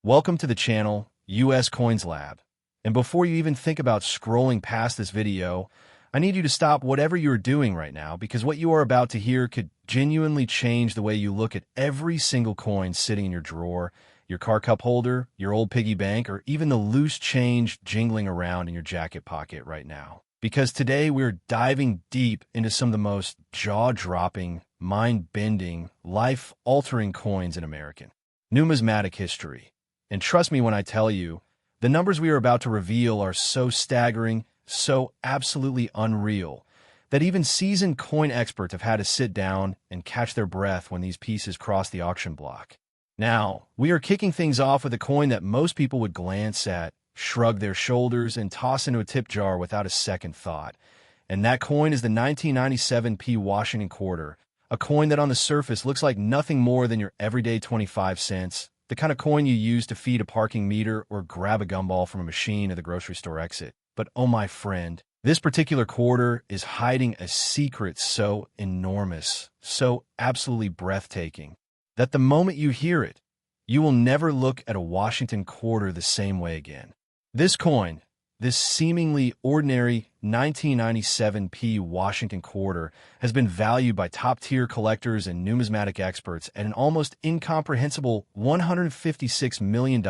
Welcome to the channel, US Coins Lab. And before you even think about scrolling past this video, I need you to stop whatever you're doing right now because what you are about to hear could genuinely change the way you look at every single coin sitting in your drawer, your car cup holder, your old piggy bank, or even the loose change jingling around in your jacket pocket right now. Because today we're diving deep into some of the most jaw-dropping, mind-bending, life-altering coins in American numismatic history. And trust me when I tell you, the numbers we are about to reveal are so staggering, so absolutely unreal, that even seasoned coin experts have had to sit down and catch their breath when these pieces cross the auction block. Now, we are kicking things off with a coin that most people would glance at, shrug their shoulders, and toss into a tip jar without a second thought. And that coin is the 1997 P Washington quarter, a coin that on the surface looks like nothing more than your everyday 25 cents, the kind of coin you use to feed a parking meter or grab a gumball from a machine at the grocery store exit. But oh my friend, this particular quarter is hiding a secret so enormous, so absolutely breathtaking, that the moment you hear it, you will never look at a Washington quarter the same way again. This coin, this seemingly ordinary 1997 P Washington quarter, has been valued by top-tier collectors and numismatic experts at an almost incomprehensible $156 million.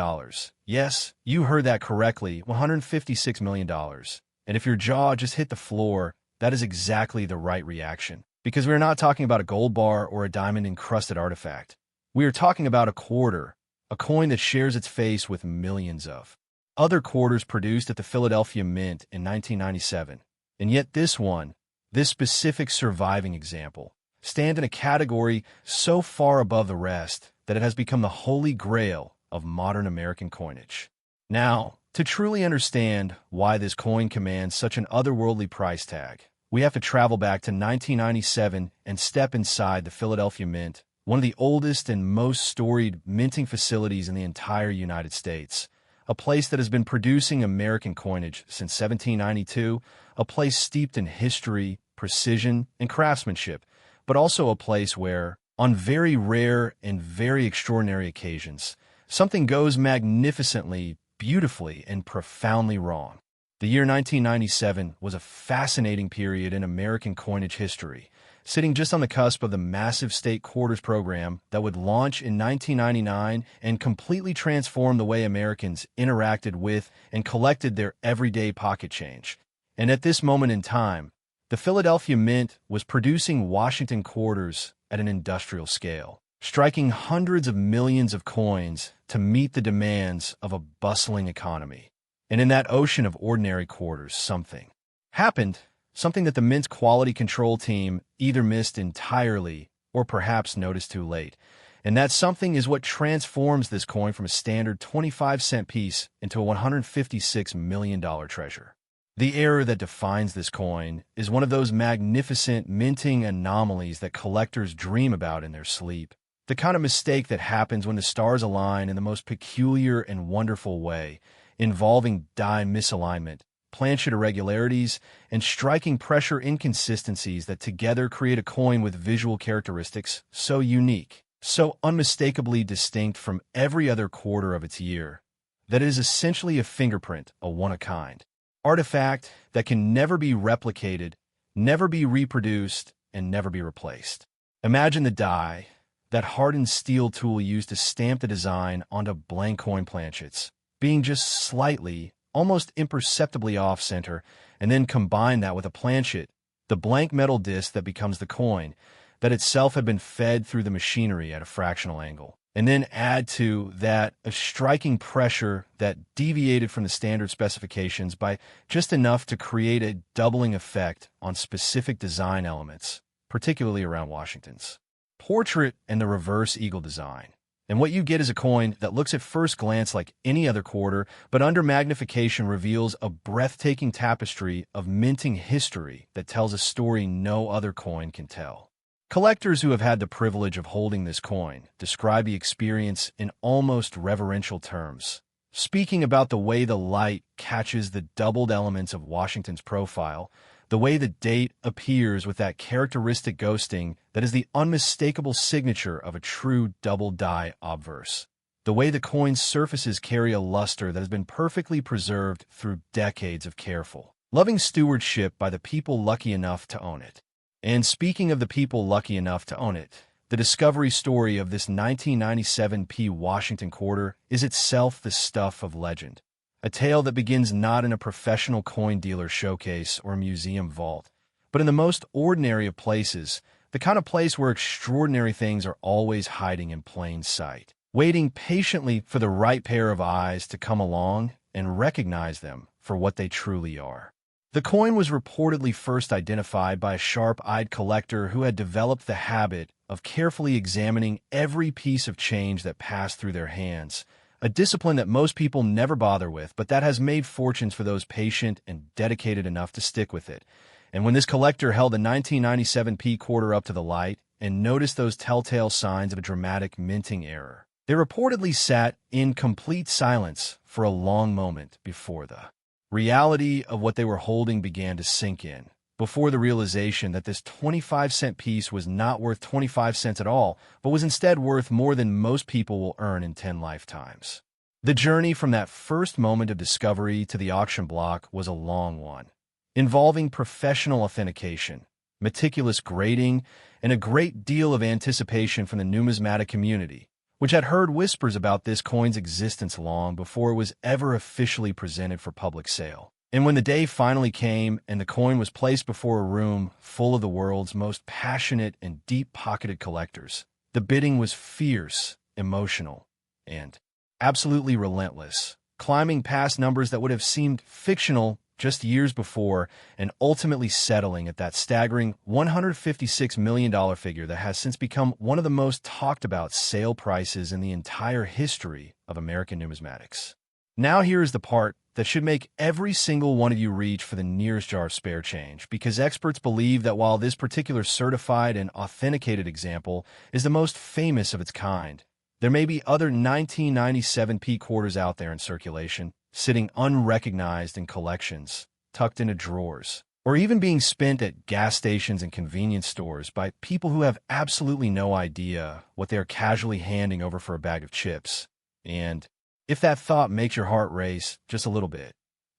Yes, you heard that correctly, $156 million. And if your jaw just hit the floor, that is exactly the right reaction. Because we're not talking about a gold bar or a diamond-encrusted artifact. We are talking about a quarter, a coin that shares its face with millions of other quarters produced at the Philadelphia Mint in 1997. And yet this one, this specific surviving example, stands in a category so far above the rest that it has become the holy grail of modern American coinage. Now, to truly understand why this coin commands such an otherworldly price tag, we have to travel back to 1997 and step inside the Philadelphia Mint, one of the oldest and most storied minting facilities in the entire United States. A place that has been producing American coinage since 1792, a place steeped in history, precision, and craftsmanship, but also a place where, on very rare and very extraordinary occasions, something goes magnificently, beautifully, and profoundly wrong. The year 1997 was a fascinating period in American coinage history, sitting just on the cusp of the massive state quarters program that would launch in 1999 and completely transform the way Americans interacted with and collected their everyday pocket change. And at this moment in time, the Philadelphia Mint was producing Washington quarters at an industrial scale, striking hundreds of millions of coins to meet the demands of a bustling economy. And in that ocean of ordinary quarters, something happened. Something that the Mint's quality control team either missed entirely or perhaps noticed too late. And that something is what transforms this coin from a standard 25-cent piece into a $156 million treasure. The error that defines this coin is one of those magnificent minting anomalies that collectors dream about in their sleep. The kind of mistake that happens when the stars align in the most peculiar and wonderful way, involving die misalignment, planchet irregularities, and striking pressure inconsistencies that together create a coin with visual characteristics so unique, so unmistakably distinct from every other quarter of its year, that it is essentially a fingerprint, a one-of-a-kind artifact that can never be replicated, never be reproduced, and never be replaced. Imagine the die, that hardened steel tool used to stamp the design onto blank coin planchets, being just slightly, almost imperceptibly off-center, and then combine that with a planchet, the blank metal disc that becomes the coin, that itself had been fed through the machinery at a fractional angle. And then add to that a striking pressure that deviated from the standard specifications by just enough to create a doubling effect on specific design elements, particularly around Washington's portrait and the reverse eagle design. And what you get is a coin that looks at first glance like any other quarter, but under magnification reveals a breathtaking tapestry of minting history that tells a story no other coin can tell. Collectors who have had the privilege of holding this coin describe the experience in almost reverential terms, speaking about the way the light catches the doubled elements of Washington's profile, the way the date appears with that characteristic ghosting that is the unmistakable signature of a true double die obverse, the way the coin's surfaces carry a luster that has been perfectly preserved through decades of careful, loving stewardship by the people lucky enough to own it. And speaking of the people lucky enough to own it, the discovery story of this 1997 P. Washington quarter is itself the stuff of legend. A tale that begins not in a professional coin dealer showcase or museum vault, but in the most ordinary of places, the kind of place where extraordinary things are always hiding in plain sight, waiting patiently for the right pair of eyes to come along and recognize them for what they truly are. The coin was reportedly first identified by a sharp-eyed collector who had developed the habit of carefully examining every piece of change that passed through their hands, a discipline that most people never bother with, but that has made fortunes for those patient and dedicated enough to stick with it. And when this collector held the 1997 P quarter up to the light and noticed those telltale signs of a dramatic minting error, they reportedly sat in complete silence for a long moment before the reality of what they were holding began to sink in, before the realization that this 25-cent piece was not worth 25 cents at all, but was instead worth more than most people will earn in 10 lifetimes. The journey from that first moment of discovery to the auction block was a long one, involving professional authentication, meticulous grading, and a great deal of anticipation from the numismatic community, which had heard whispers about this coin's existence long before it was ever officially presented for public sale. And when the day finally came and the coin was placed before a room full of the world's most passionate and deep-pocketed collectors, the bidding was fierce, emotional, and absolutely relentless, climbing past numbers that would have seemed fictional just years before and ultimately settling at that staggering $156 million figure that has since become one of the most talked about sale prices in the entire history of American numismatics. Now here is the part that should make every single one of you reach for the nearest jar of spare change, because experts believe that while this particular certified and authenticated example is the most famous of its kind, there may be other 1997 P quarters out there in circulation, sitting unrecognized in collections, tucked into drawers, or even being spent at gas stations and convenience stores by people who have absolutely no idea what they are casually handing over for a bag of chips. And if that thought makes your heart race just a little bit,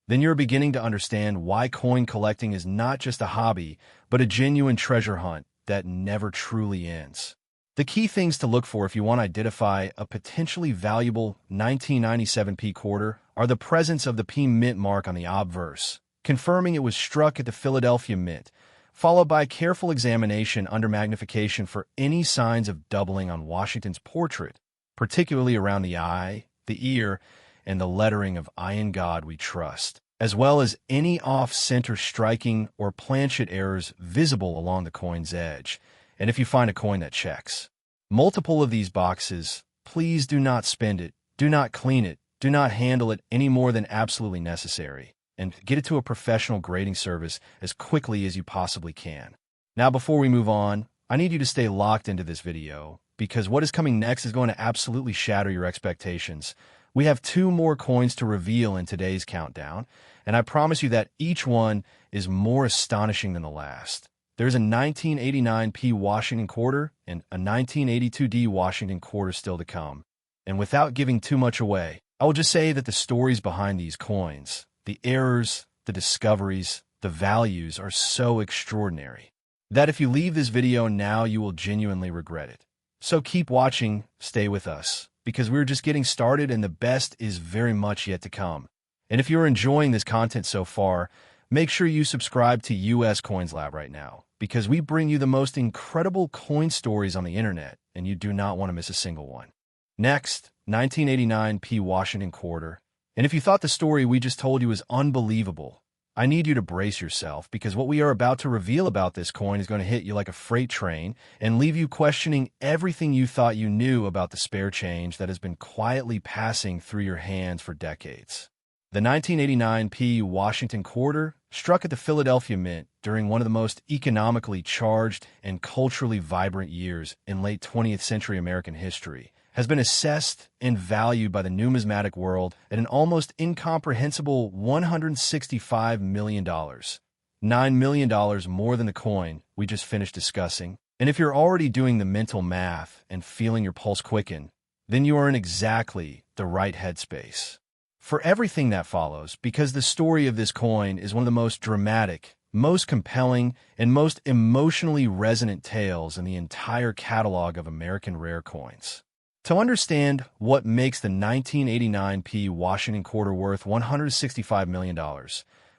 then you're beginning to understand why coin collecting is not just a hobby, but a genuine treasure hunt that never truly ends. The key things to look for if you want to identify a potentially valuable 1997 P quarter are the presence of the P Mint mark on the obverse, confirming it was struck at the Philadelphia Mint, followed by a careful examination under magnification for any signs of doubling on Washington's portrait, particularly around the eye, the ear, and the lettering of "I in God We Trust," as well as any off-center striking or planchet errors visible along the coin's edge. And if you find a coin that checks multiple of these boxes, please do not spend it, do not clean it, do not handle it any more than absolutely necessary, and get it to a professional grading service as quickly as you possibly can. Now, before we move on, I need you to stay locked into this video, because what is coming next is going to absolutely shatter your expectations. We have 2 more coins to reveal in today's countdown, and I promise you that each one is more astonishing than the last. There's a 1989 P Washington quarter and a 1982 D Washington quarter still to come. And without giving too much away, I will just say that the stories behind these coins, the errors, the discoveries, the values are so extraordinary that if you leave this video now, you will genuinely regret it. So keep watching, stay with us, because we're just getting started and the best is very much yet to come. And if you're enjoying this content so far, make sure you subscribe to US Coins Lab right now, because we bring you the most incredible coin stories on the internet, and you do not want to miss a single one. Next, 1989 P Washington quarter. And if you thought the story we just told you was unbelievable, I need you to brace yourself, because what we are about to reveal about this coin is going to hit you like a freight train and leave you questioning everything you thought you knew about the spare change that has been quietly passing through your hands for decades. The 1989 P Washington quarter, struck at the Philadelphia Mint during one of the most economically charged and culturally vibrant years in late 20th century American history, has been assessed and valued by the numismatic world at an almost incomprehensible $165 million. $9 million more than the coin we just finished discussing. And if you're already doing the mental math and feeling your pulse quicken, then you are in exactly the right headspace for everything that follows, because the story of this coin is one of the most dramatic, most compelling, and most emotionally resonant tales in the entire catalog of American rare coins. To understand what makes the 1989 P Washington quarter worth $165 million,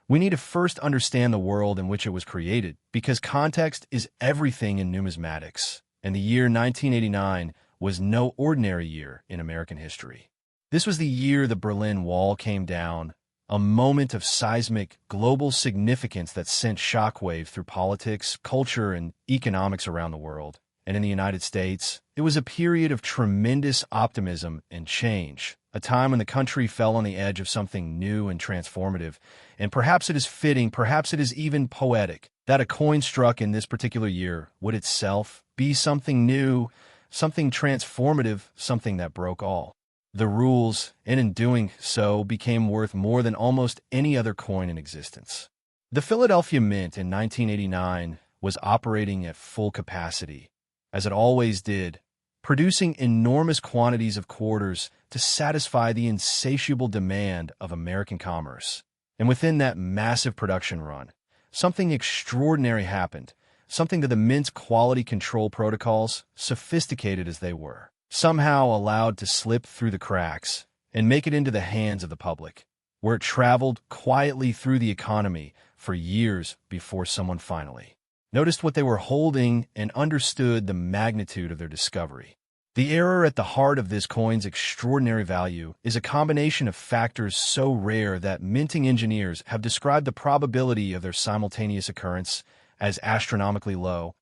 we need to first understand the world in which it was created, because context is everything in numismatics, and the year 1989 was no ordinary year in American history. This was the year the Berlin Wall came down, a moment of seismic global significance that sent shockwaves through politics, culture, and economics around the world. And in the United States, it was a period of tremendous optimism and change, a time when the country fell on the edge of something new and transformative. And perhaps it is fitting, perhaps it is even poetic, that a coin struck in this particular year would itself be something new, something transformative, something that broke all the rules, and in doing so became worth more than almost any other coin in existence. The Philadelphia Mint in 1989 was operating at full capacity, as it always did, producing enormous quantities of quarters to satisfy the insatiable demand of American commerce. And within that massive production run, something extraordinary happened, something that the Mint's quality control protocols, sophisticated as they were, somehow allowed to slip through the cracks and make it into the hands of the public, where it traveled quietly through the economy for years before someone finally noticed what they were holding and understood the magnitude of their discovery. The error at the heart of this coin's extraordinary value is a combination of factors so rare that minting engineers have described the probability of their simultaneous occurrence as astronomically low,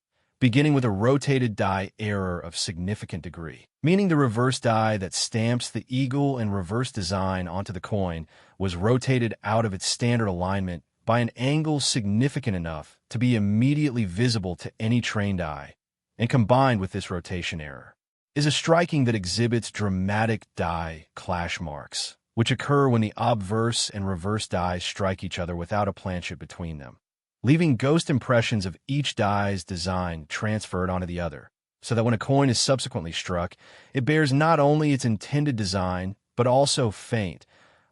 beginning with a rotated die error of significant degree, meaning the reverse die that stamps the eagle and reverse design onto the coin was rotated out of its standard alignment by an angle significant enough to be immediately visible to any trained eye, and combined with this rotation error is a striking that exhibits dramatic die clash marks, which occur when the obverse and reverse dies strike each other without a planchet between them, leaving ghost impressions of each die's design transferred onto the other, so that when a coin is subsequently struck, it bears not only its intended design, but also faint,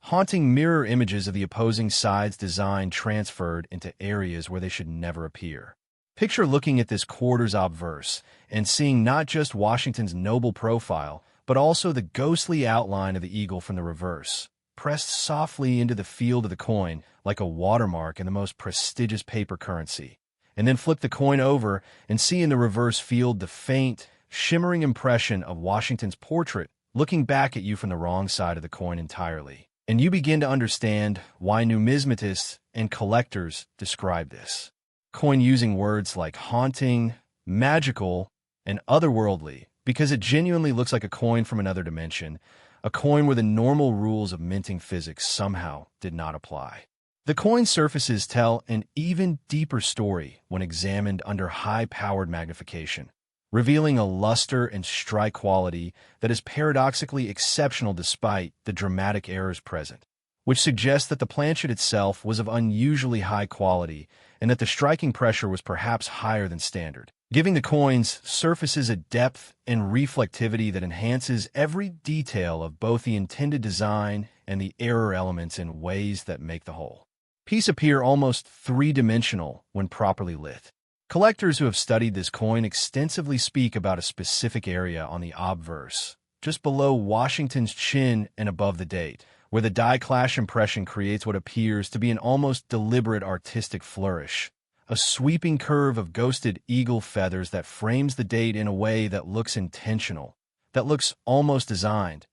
haunting mirror images of the opposing side's design transferred into areas where they should never appear. Picture looking at this quarter's obverse and seeing not just Washington's noble profile, but also the ghostly outline of the eagle from the reverse, pressed softly into the field of the coin like a watermark in the most prestigious paper currency. And then flip the coin over and see in the reverse field the faint, shimmering impression of Washington's portrait looking back at you from the wrong side of the coin entirely. And you begin to understand why numismatists and collectors describe this coin using words like haunting, magical, and otherworldly, because it genuinely looks like a coin from another dimension, a coin where the normal rules of minting physics somehow did not apply. The coin surfaces tell an even deeper story when examined under high-powered magnification, revealing a luster and strike quality that is paradoxically exceptional despite the dramatic errors present, which suggests that the planchet itself was of unusually high quality and that the striking pressure was perhaps higher than standard, giving the coin's surfaces a depth and reflectivity that enhances every detail of both the intended design and the error elements in ways that make the whole piece appear almost three-dimensional when properly lit. Collectors who have studied this coin extensively speak about a specific area on the obverse, just below Washington's chin and above the date, where the die clash impression creates what appears to be an almost deliberate artistic flourish, a sweeping curve of ghosted eagle feathers that frames the date in a way that looks intentional, that looks almost designed.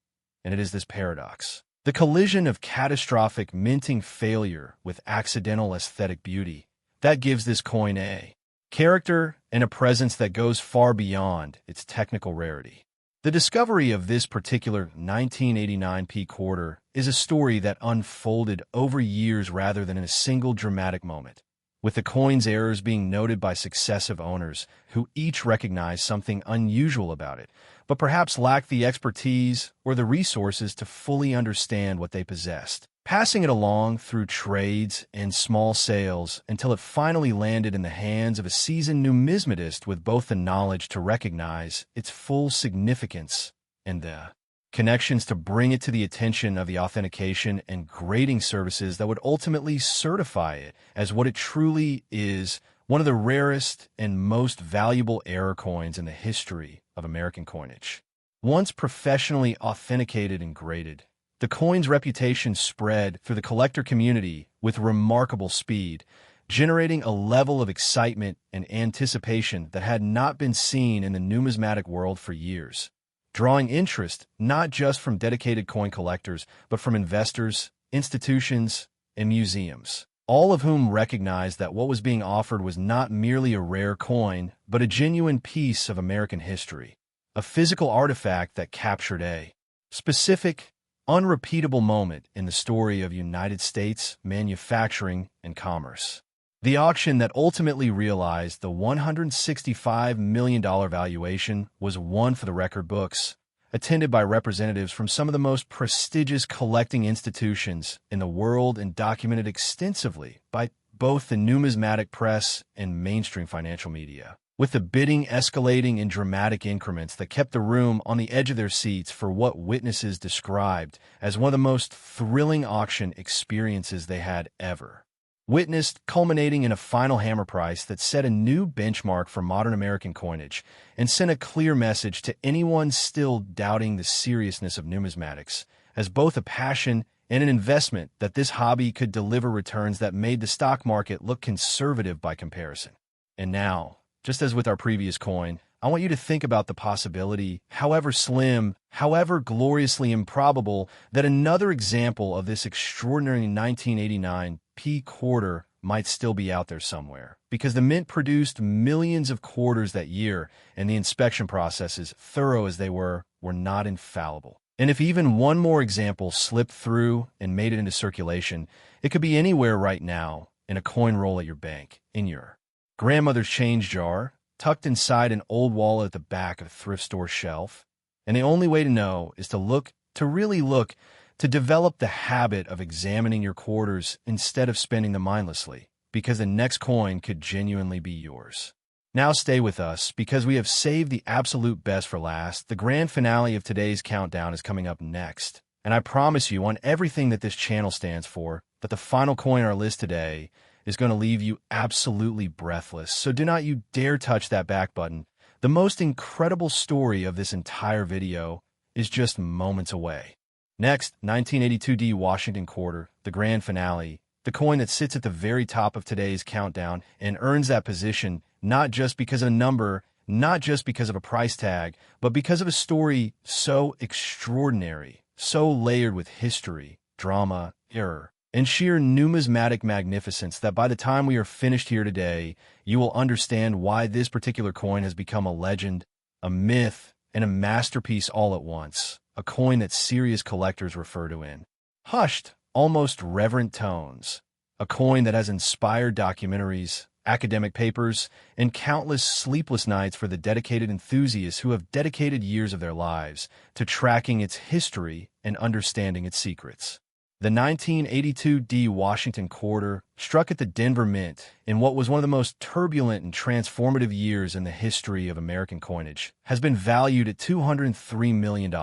And it is this paradox, the collision of catastrophic minting failure with accidental aesthetic beauty, that gives this coin a character and a presence that goes far beyond its technical rarity. The discovery of this particular 1989 P quarter is a story that unfolded over years rather than in a single dramatic moment, with the coin's errors being noted by successive owners who each recognized something unusual about it, but perhaps lacked the expertise or the resources to fully understand what they possessed, passing it along through trades and small sales until it finally landed in the hands of a seasoned numismatist with both the knowledge to recognize its full significance and the connections to bring it to the attention of the authentication and grading services that would ultimately certify it as what it truly is, one of the rarest and most valuable error coins in the history of American coinage. Once professionally authenticated and graded, the coin's reputation spread through the collector community with remarkable speed, generating a level of excitement and anticipation that had not been seen in the numismatic world for years, drawing interest not just from dedicated coin collectors, but from investors, institutions, and museums, all of whom recognized that what was being offered was not merely a rare coin, but a genuine piece of American history, a physical artifact that captured a specific, unrepeatable moment in the story of United States manufacturing and commerce. The auction that ultimately realized the $165 million valuation was one for the record books, attended by representatives from some of the most prestigious collecting institutions in the world and documented extensively by both the numismatic press and mainstream financial media, with the bidding escalating in dramatic increments that kept the room on the edge of their seats for what witnesses described as one of the most thrilling auction experiences they had ever witnessed, culminating in a final hammer price that set a new benchmark for modern American coinage and sent a clear message to anyone still doubting the seriousness of numismatics as both a passion and an investment that this hobby could deliver returns that made the stock market look conservative by comparison. And now, just as with our previous coin, I want you to think about the possibility, however slim, however gloriously improbable, that another example of this extraordinary 1989 P quarter might still be out there somewhere, because the mint produced millions of quarters that year, and the inspection processes, thorough as they were not infallible. And if even one more example slipped through and made it into circulation, it could be anywhere right now, in a coin roll at your bank, in your grandmother's change jar, tucked inside an old wallet at the back of a thrift store shelf. And the only way to know is to look, to really look, to develop the habit of examining your quarters instead of spending them mindlessly, because the next coin could genuinely be yours. Now stay with us, because we have saved the absolute best for last. The grand finale of today's countdown is coming up next, and I promise you, on everything that this channel stands for, that the final coin on our list today is going to leave you absolutely breathless. So do not you dare touch that back button. The most incredible story of this entire video is just moments away. Next, 1982D Washington quarter, the grand finale, the coin that sits at the very top of today's countdown and earns that position not just because of a number, not just because of a price tag, but because of a story so extraordinary, so layered with history, drama, error, and sheer numismatic magnificence that by the time we are finished here today, you will understand why this particular coin has become a legend, a myth, and a masterpiece all at once. A coin that serious collectors refer to in hushed, almost reverent tones. A coin that has inspired documentaries, academic papers, and countless sleepless nights for the dedicated enthusiasts who have dedicated years of their lives to tracking its history and understanding its secrets. The 1982D Washington quarter struck at the Denver Mint in what was one of the most turbulent and transformative years in the history of American coinage, has been valued at $203 million.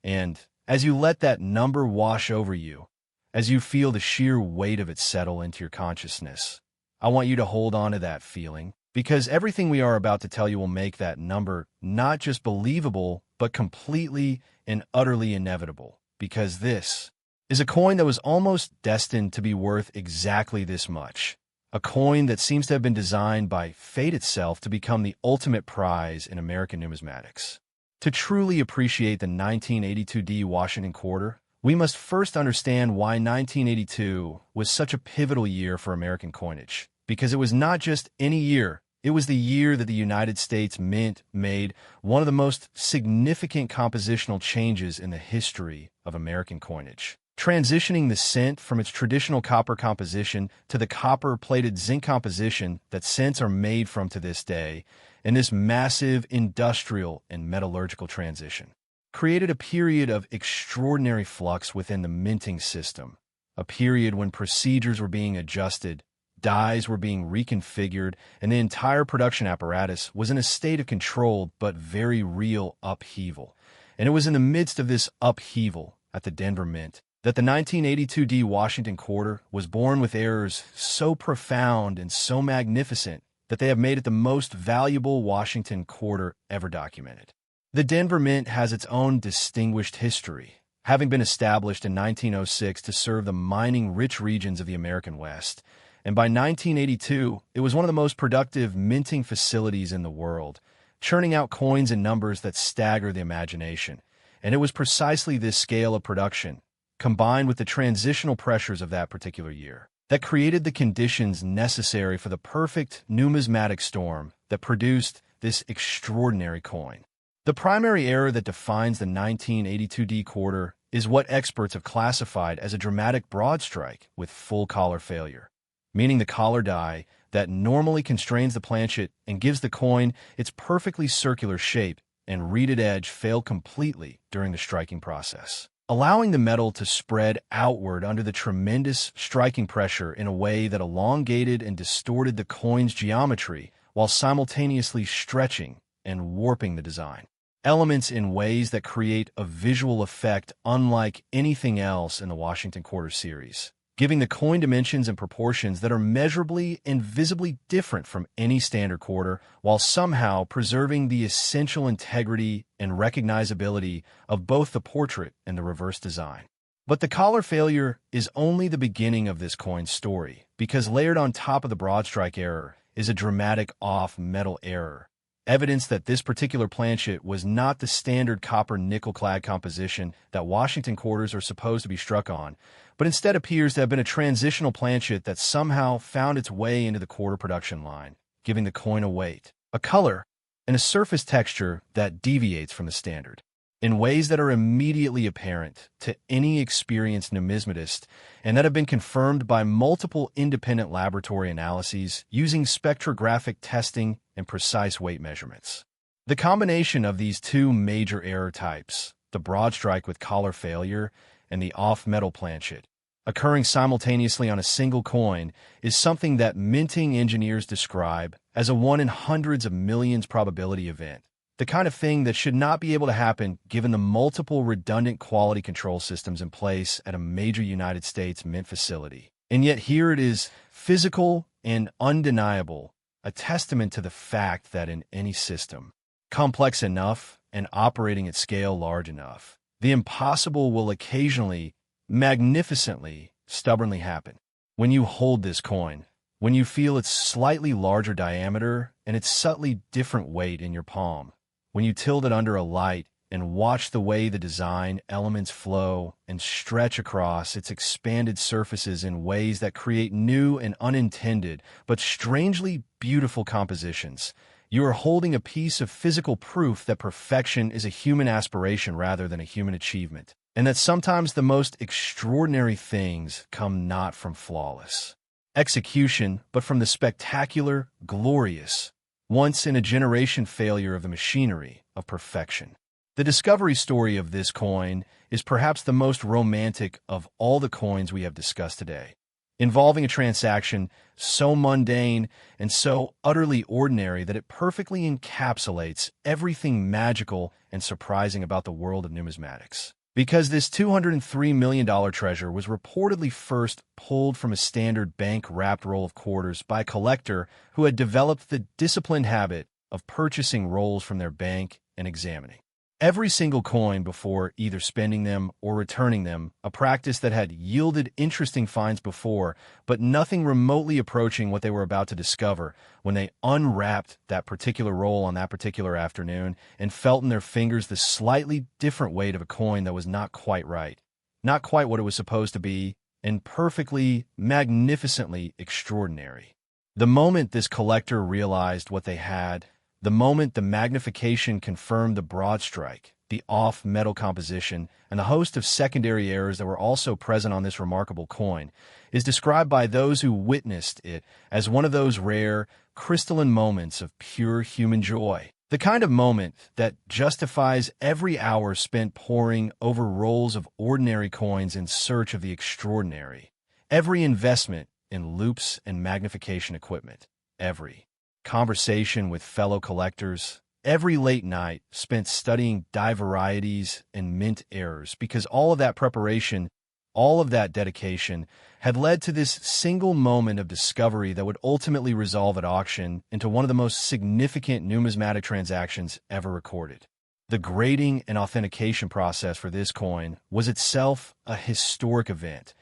And as you let that number wash over you, as you feel the sheer weight of it settle into your consciousness, I want you to hold on to that feeling, because everything we are about to tell you will make that number not just believable, but completely and utterly inevitable, because this is a coin that was almost destined to be worth exactly this much. A coin that seems to have been designed by fate itself to become the ultimate prize in American numismatics. To truly appreciate the 1982D Washington quarter, we must first understand why 1982 was such a pivotal year for American coinage. Because it was not just any year, it was the year that the United States Mint made one of the most significant compositional changes in the history of American coinage, transitioning the cent from its traditional copper composition to the copper-plated zinc composition that cents are made from to this day, and this massive industrial and metallurgical transition created a period of extraordinary flux within the minting system, a period when procedures were being adjusted, dies were being reconfigured, and the entire production apparatus was in a state of controlled but very real upheaval. And it was in the midst of this upheaval at the Denver Mint that the 1982 D Washington quarter was born, with errors so profound and so magnificent that they have made it the most valuable Washington quarter ever documented. The Denver Mint has its own distinguished history, having been established in 1906 to serve the mining-rich regions of the American West. And by 1982, it was one of the most productive minting facilities in the world, churning out coins in numbers that stagger the imagination. And it was precisely this scale of production, combined with the transitional pressures of that particular year, that created the conditions necessary for the perfect numismatic storm that produced this extraordinary coin. The primary error that defines the 1982 D quarter is what experts have classified as a dramatic broad strike with full collar failure, meaning the collar die that normally constrains the planchet and gives the coin its perfectly circular shape and reeded edge failed completely during the striking process, allowing the metal to spread outward under the tremendous striking pressure in a way that elongated and distorted the coin's geometry while simultaneously stretching and warping the design. Elements in ways that create a visual effect unlike anything else in the Washington quarter series, giving the coin dimensions and proportions that are measurably and visibly different from any standard quarter, while somehow preserving the essential integrity and recognizability of both the portrait and the reverse design. But the collar failure is only the beginning of this coin's story, because layered on top of the broad strike error is a dramatic off-metal error, evidence that this particular planchet was not the standard copper nickel-clad composition that Washington quarters are supposed to be struck on, but instead appears to have been a transitional planchet that somehow found its way into the quarter production line, giving the coin a weight, a color, and a surface texture that deviates from the standard, in ways that are immediately apparent to any experienced numismatist and that have been confirmed by multiple independent laboratory analyses using spectrographic testing and precise weight measurements. The combination of these two major error types, the broad strike with collar failure and the off-metal planchet, occurring simultaneously on a single coin, is something that minting engineers describe as a 1 in hundreds of millions probability event. The kind of thing that should not be able to happen given the multiple redundant quality control systems in place at a major United States mint facility. And yet here it is, physical and undeniable, a testament to the fact that in any system, complex enough and operating at scale large enough, the impossible will occasionally, magnificently, stubbornly happen. When you hold this coin, when you feel its slightly larger diameter and its subtly different weight in your palm, when you tilt it under a light and watch the way the design elements flow and stretch across its expanded surfaces in ways that create new and unintended but strangely beautiful compositions, you are holding a piece of physical proof that perfection is a human aspiration rather than a human achievement, and that sometimes the most extraordinary things come not from flawless execution, but from the spectacular, glorious, once-in-a-generation failure of the machinery of perfection. The discovery story of this coin is perhaps the most romantic of all the coins we have discussed today, involving a transaction so mundane and so utterly ordinary that it perfectly encapsulates everything magical and surprising about the world of numismatics. Because this $203 million treasure was reportedly first pulled from a standard bank-wrapped roll of quarters by a collector who had developed the disciplined habit of purchasing rolls from their bank and examining every single coin before either spending them or returning them, a practice that had yielded interesting finds before, but nothing remotely approaching what they were about to discover when they unwrapped that particular roll on that particular afternoon and felt in their fingers the slightly different weight of a coin that was not quite right, not quite what it was supposed to be, and perfectly, magnificently extraordinary. The moment this collector realized what they had, the moment the magnification confirmed the broad strike, the off-metal composition, and the host of secondary errors that were also present on this remarkable coin, is described by those who witnessed it as one of those rare, crystalline moments of pure human joy. The kind of moment that justifies every hour spent poring over rolls of ordinary coins in search of the extraordinary, every investment in loupes and magnification equipment, every conversation with fellow collectors, every late night spent studying die varieties and mint errors because all of that preparation, all of that dedication had led to this single moment of discovery that would ultimately resolve at auction into one of the most significant numismatic transactions ever recorded. The grading and authentication process for this coin was itself a historic event,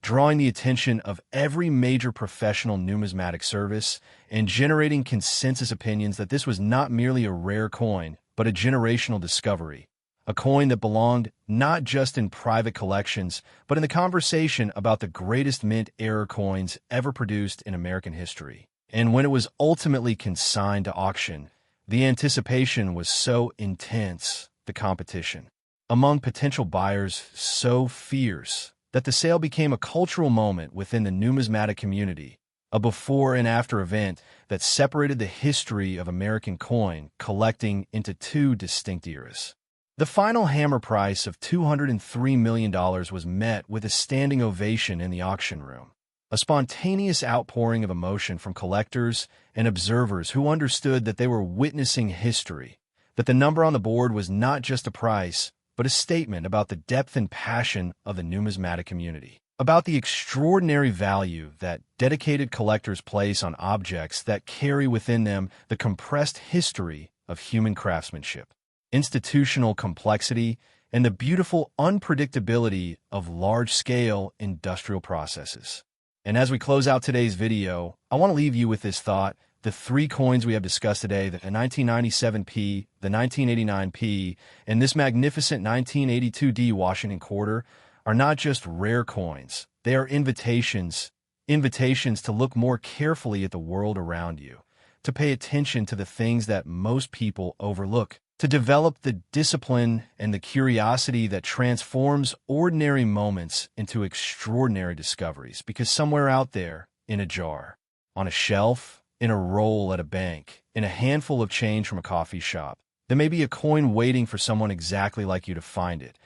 drawing the attention of every major professional numismatic service and generating consensus opinions that this was not merely a rare coin, but a generational discovery, a coin that belonged not just in private collections, but in the conversation about the greatest mint error coins ever produced in American history. And when it was ultimately consigned to auction, the anticipation was so intense, the competition among potential buyers so fierce, that the sale became a cultural moment within the numismatic community, a before and after event that separated the history of American coin collecting into two distinct eras. The final hammer price of $203 million was met with a standing ovation in the auction room, a spontaneous outpouring of emotion from collectors and observers who understood that they were witnessing history, that the number on the board was not just a price, but a statement about the depth and passion of the numismatic community, about the extraordinary value that dedicated collectors place on objects that carry within them the compressed history of human craftsmanship, institutional complexity, and the beautiful unpredictability of large-scale industrial processes. And as we close out today's video, I want to leave you with this thought. The three coins we have discussed today, the 1997P, the 1989P, and this magnificent 1982D Washington quarter, are not just rare coins. They are invitations to look more carefully at the world around you, to pay attention to the things that most people overlook, to develop the discipline and the curiosity that transforms ordinary moments into extraordinary discoveries. Because somewhere out there, in a jar, on a shelf, in a roll at a bank, in a handful of change from a coffee shop, there may be a coin waiting for someone exactly like you to find it.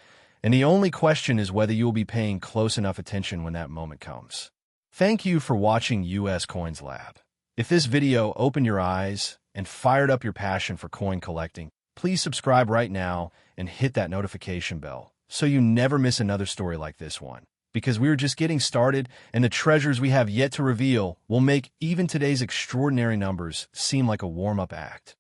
And the only question is whether you will be paying close enough attention when that moment comes. Thank you for watching US Coins Lab. If this video opened your eyes and fired up your passion for coin collecting, please subscribe right now and hit that notification bell so you never miss another story like this one. Because we're just getting started, and the treasures we have yet to reveal will make even today's extraordinary numbers seem like a warm-up act.